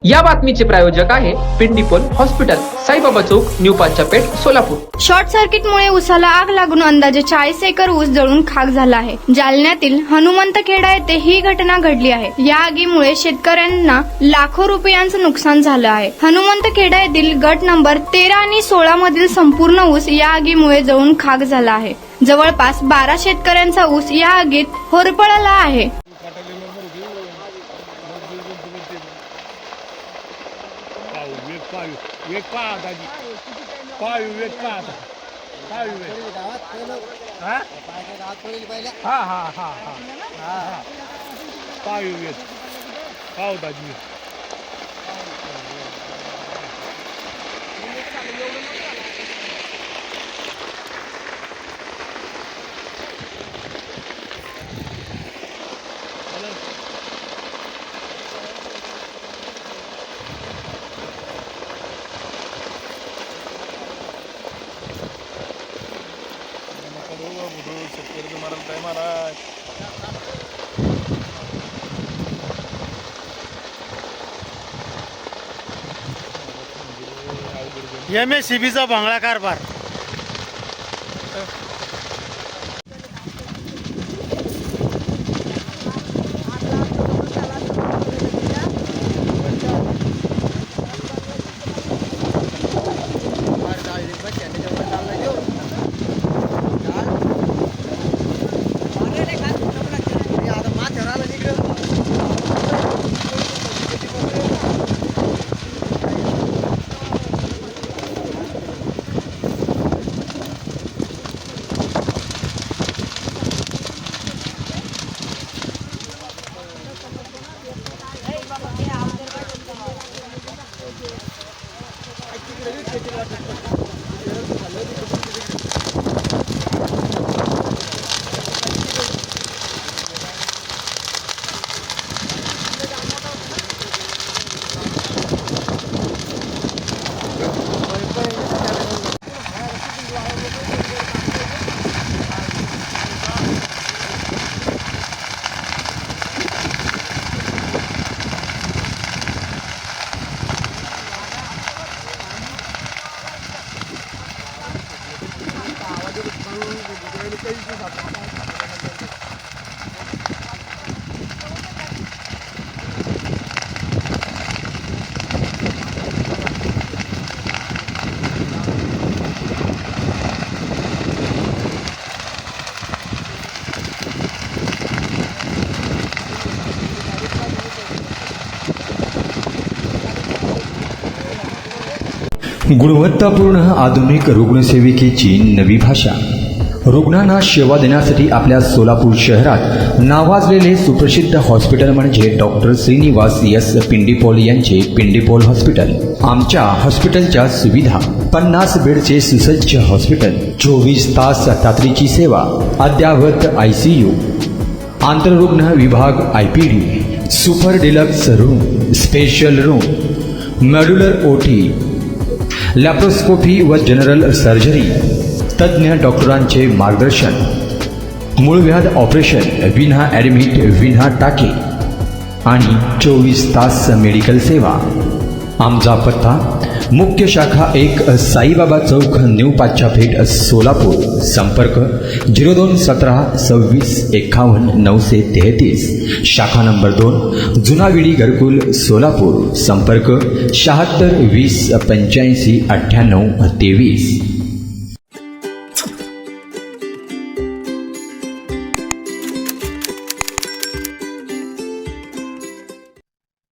या बातमीचे प्रायोजक आहे पिंडीपोल हॉस्पिटल, साईबाबा चौक, न्यू पाचापेठ, सोलापूर. शॉर्ट सर्किटमुळे ऊसाला आग लागून अंदाजे 40 एकर ऊस जळून खाक झाला आहे. जालन्यातील हनुमंतखेडा येथे ही घटना घडली आहे. या आगीमुळे शेतकऱ्यांना लाखो रुपयांचं नुकसान झालं आहे. हनुमंतखेडा येथील गट नंबर 13 आणि 16 मधील संपूर्ण ऊस या आगीमुळे जळून खाक झाला आहे. जवळपास 12 शेतकऱ्यांचा ऊस या आगीत होरपळला आहे. वेग पहा दादी पायू वेग पहा आता पायू वेग हा हा हा हा हा पायू वेग पाहू दादी MSCBचा भांगडा कारभार. गुणवत्तापूर्ण आधुनिक रुग्णसेविकेची नवी भाषा. रुग्णांना सेवा देण्यासाठी आपल्या सोलापूर शहरात नावाजलेले सुप्रसिद्ध हॉस्पिटल म्हणजे डॉक्टर श्रीनिवास एस पिंडीपोल यांचे पिंडीपोल हॉस्पिटल. आमच्या हॉस्पिटलच्या सुविधा: 50 बेडचे सुसज्ज हॉस्पिटल, 24 तास तातडीची सेवा, अद्ययावत ICU, आंतररुग्ण विभाग IPD, super deluxe room, special room, modular OT, laparoscopy व जनरल सर्जरी, तज्ज्ञ डॉक्टरांचे मार्गदर्शन, मूळव्याध ऑपरेशन विना ॲडमिट विना टाके आणि 24 तास मेडिकल सेवा. आमचा पत्ता: मुख्य शाखा 1, साईबाबा चौक, न्यू पाचापेठ, सोलापूर. संपर्क 0217 26 51 933. शाखा नंबर 2, जुनाविडी घरकुल, सोलापूर. संपर्क 76 20 85 98 23.